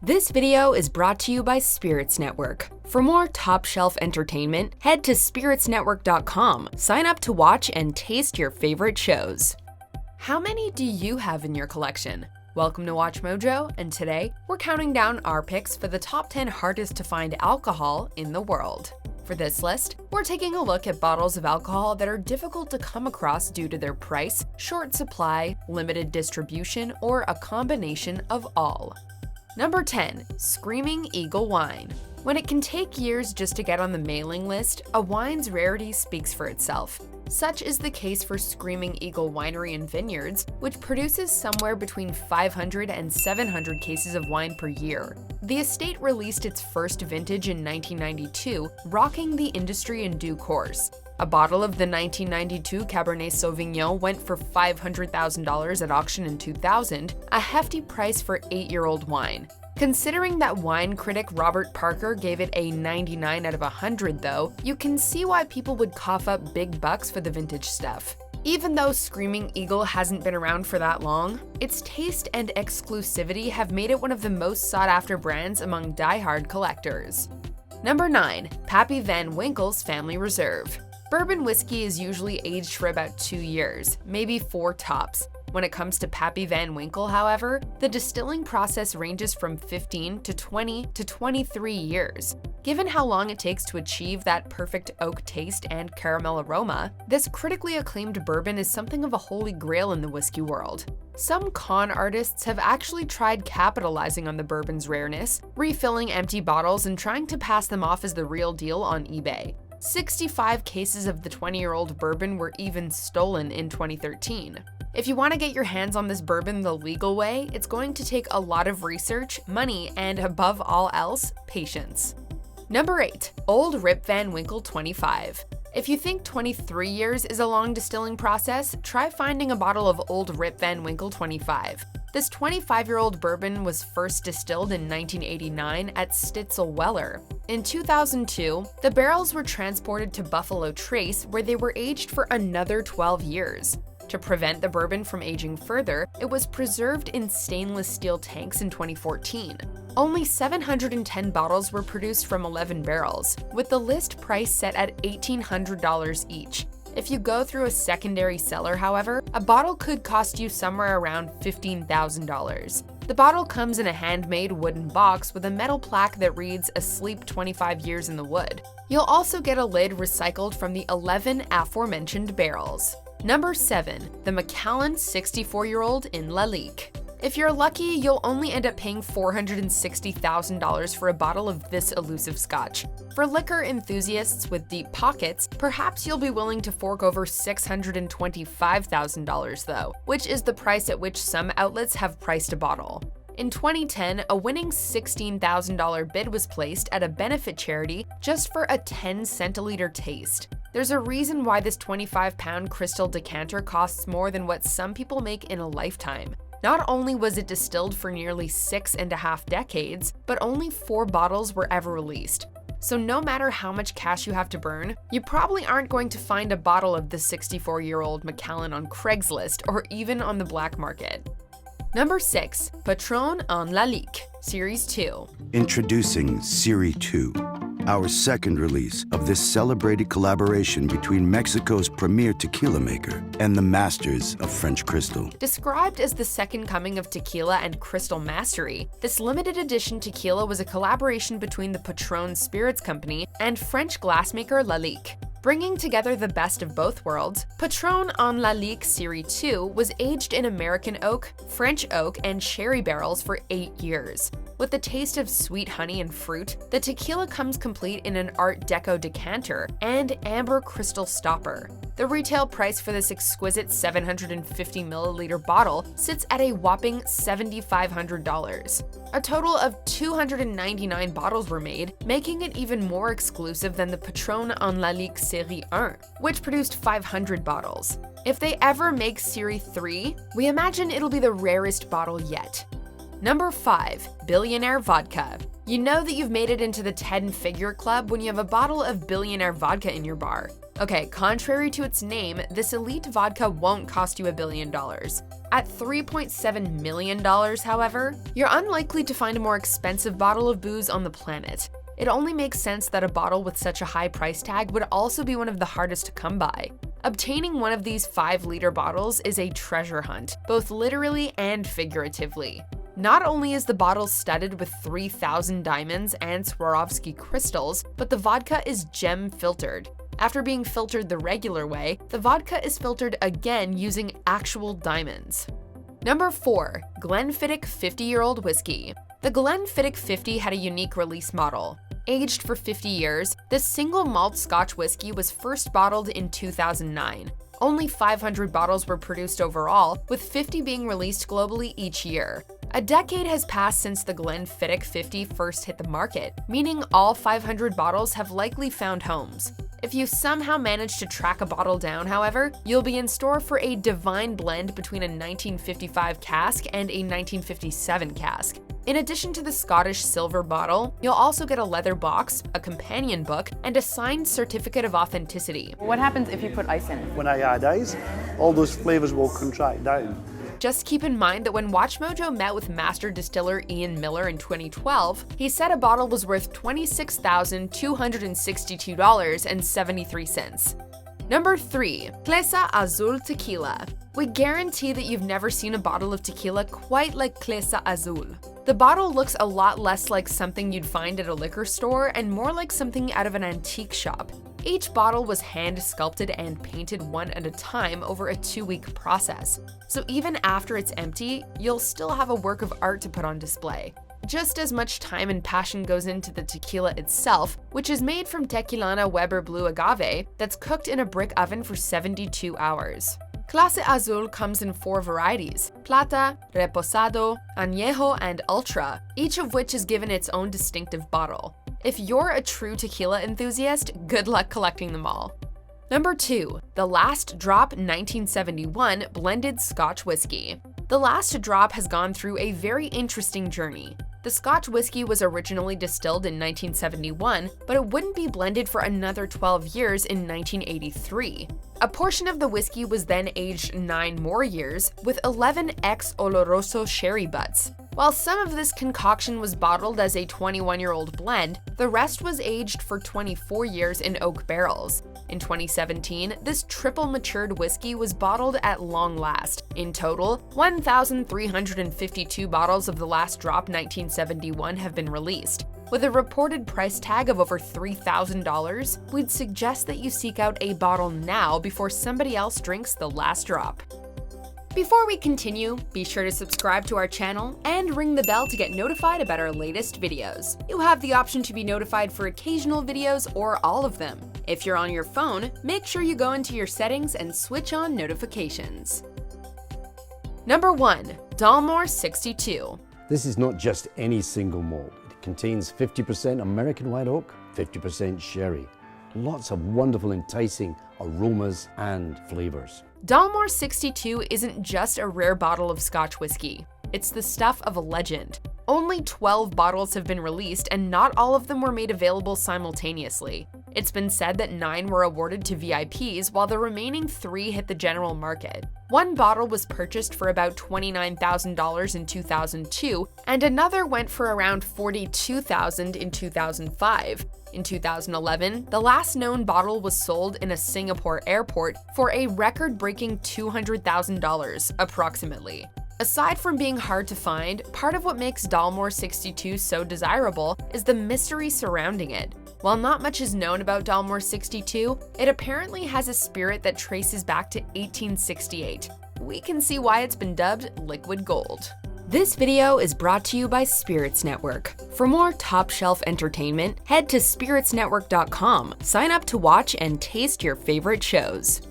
This video is brought to you by Spirits Network. For more top-shelf entertainment, head to spiritsnetwork.com. Sign up to watch and taste your favorite shows. How many do you have in your collection? Welcome to Watch Mojo, and today we're counting down our picks for the top 10 hardest to find alcohol in the world. For this list, we're taking a look at bottles of alcohol that are difficult to come across due to their price, short supply, limited distribution, or a combination of all. Number 10. Screaming Eagle Wine. When it can take years just to get on the mailing list, a wine's rarity speaks for itself. Such is the case for Screaming Eagle Winery and Vineyards, which produces somewhere between 500 and 700 cases of wine per year. The estate released its first vintage in 1992, rocking the industry in due course. A bottle of the 1992 Cabernet Sauvignon went for $500,000 at auction in 2000, a hefty price for 8-year-old wine. Considering that wine critic Robert Parker gave it a 99 out of 100 though, you can see why people would cough up big bucks for the vintage stuff. Even though Screaming Eagle hasn't been around for that long, its taste and exclusivity have made it one of the most sought-after brands among die-hard collectors. Number 9. Pappy Van Winkle's Family Reserve. Bourbon whiskey is usually aged for about 2 years, maybe 4 tops. When it comes to Pappy Van Winkle, however, the distilling process ranges from 15 to 20 to 23 years. Given how long it takes to achieve that perfect oak taste and caramel aroma, this critically acclaimed bourbon is something of a holy grail in the whiskey world. Some con artists have actually tried capitalizing on the bourbon's rareness, refilling empty bottles and trying to pass them off as the real deal on eBay. 65 cases of the 20-year-old bourbon were even stolen in 2013. If you want to get your hands on this bourbon the legal way, it's going to take a lot of research, money, and above all else, patience. Number 8. Old Rip Van Winkle 25. If you think 23 years is a long distilling process, try finding a bottle of Old Rip Van Winkle 25. This 25-year-old bourbon was first distilled in 1989 at Stitzel Weller. In 2002, the barrels were transported to Buffalo Trace, where they were aged for another 12 years. To prevent the bourbon from aging further, it was preserved in stainless steel tanks in 2014. Only 710 bottles were produced from 11 barrels, with the list price set at $1,800 each. If you go through a secondary seller, however, a bottle could cost you somewhere around $15,000. The bottle comes in a handmade wooden box with a metal plaque that reads "Asleep 25 years in the wood." You'll also get a lid recycled from the 11 aforementioned barrels. Number 7. The Macallan 64-year-old in Lalique. If you're lucky, you'll only end up paying $460,000 for a bottle of this elusive scotch. For liquor enthusiasts with deep pockets, perhaps you'll be willing to fork over $625,000 though, which is the price at which some outlets have priced a bottle. In 2010, a winning $16,000 bid was placed at a benefit charity just for a 10 centiliter taste. There's a reason why this 25-pound crystal decanter costs more than what some people make in a lifetime. Not only was it distilled for nearly 6.5 decades, but only 4 bottles were ever released. So no matter how much cash you have to burn, you probably aren't going to find a bottle of the 64-year-old Macallan on Craigslist or even on the black market. Number 6. Patron en Lalique, Series 2. Introducing Series 2, our second release of this celebrated collaboration between Mexico's premier tequila maker and the masters of French crystal. Described as the second coming of tequila and crystal mastery, this limited edition tequila was a collaboration between the Patron Spirits Company and French glassmaker Lalique. Bringing together the best of both worlds, Patron en Lalique Series 2 was aged in American oak, French oak, and sherry barrels for 8 years. With the taste of sweet honey and fruit, the tequila comes complete in an Art Deco decanter and amber crystal stopper. The retail price for this exquisite 750 milliliter bottle sits at a whopping $7,500. A total of 299 bottles were made, making it even more exclusive than the Patron en Lalique Series 1, which produced 500 bottles. If they ever make Series 3, we imagine it'll be the rarest bottle yet. Number 5. Billionaire Vodka. You know that you've made it into the 10-figure club when you have a bottle of Billionaire Vodka in your bar. Okay, contrary to its name, this elite vodka won't cost you $1 billion. At $3.7 million, however, you're unlikely to find a more expensive bottle of booze on the planet. It only makes sense that a bottle with such a high price tag would also be one of the hardest to come by. Obtaining one of these 5-liter bottles is a treasure hunt, both literally and figuratively. Not only is the bottle studded with 3,000 diamonds and Swarovski crystals, but the vodka is gem filtered. After being filtered the regular way, the vodka is filtered again using actual diamonds. Number 4. Glenfiddich 50-year-old whiskey. The Glenfiddich 50 had a unique release model. Aged for 50 years, this single malt Scotch whiskey was first bottled in 2009. Only 500 bottles were produced overall, with 50 being released globally each year. A decade has passed since the Glenfiddich 50 first hit the market, meaning all 500 bottles have likely found homes. If you somehow manage to track a bottle down, however, you'll be in store for a divine blend between a 1955 cask and a 1957 cask. In addition to the Scottish silver bottle, you'll also get a leather box, a companion book, and a signed certificate of authenticity. What happens if you put ice in? When I add ice, all those flavors will contract down. Just keep in mind that when WatchMojo met with master distiller Ian Miller in 2012, he said a bottle was worth $26,262.73. Number 3. Clase Azul Tequila. We guarantee that you've never seen a bottle of tequila quite like Clase Azul. The bottle looks a lot less like something you'd find at a liquor store and more like something out of an antique shop. Each bottle was hand-sculpted and painted one at a time over a 2-week process. So even after it's empty, you'll still have a work of art to put on display. Just as much time and passion goes into the tequila itself, which is made from Tequilana Weber Blue Agave that's cooked in a brick oven for 72 hours. Clase Azul comes in 4 varieties: Plata, Reposado, Añejo, and Ultra, each of which is given its own distinctive bottle. If you're a true tequila enthusiast, good luck collecting them all. Number 2. The Last Drop 1971 Blended Scotch Whiskey. The Last Drop has gone through a very interesting journey. The Scotch whiskey was originally distilled in 1971, but it wouldn't be blended for another 12 years in 1983. A portion of the whiskey was then aged 9 more years, with 11 ex Oloroso sherry butts. While some of this concoction was bottled as a 21-year-old blend, the rest was aged for 24 years in oak barrels. In 2017, this triple-matured whiskey was bottled at long last. In total, 1,352 bottles of The Last Drop 1971 have been released. With a reported price tag of over $3,000, we'd suggest that you seek out a bottle now before somebody else drinks The Last Drop. Before we continue, be sure to subscribe to our channel and ring the bell to get notified about our latest videos. You have the option to be notified for occasional videos or all of them. If you're on your phone, make sure you go into your settings and switch on notifications. Number 1. Damour 62. This is not just any single malt. It contains 50% American white oak, 50% sherry. Lots of wonderful, enticing aromas and flavors. Damour 62 isn't just a rare bottle of Scotch whiskey. It's the stuff of a legend. Only 12 bottles have been released, and not all of them were made available simultaneously. It's been said that 9 were awarded to VIPs, while the remaining 3 hit the general market. One bottle was purchased for about $29,000 in 2002, and another went for around $42,000 in 2005. In 2011, the last known bottle was sold in a Singapore airport for a record-breaking $200,000, approximately. Aside from being hard to find, part of what makes Damour 62 so desirable is the mystery surrounding it. While not much is known about Damour 62, it apparently has a spirit that traces back to 1868. We can see why it's been dubbed liquid gold. This video is brought to you by Spirits Network. For more top-shelf entertainment, head to spiritsnetwork.com. Sign up to watch and taste your favorite shows.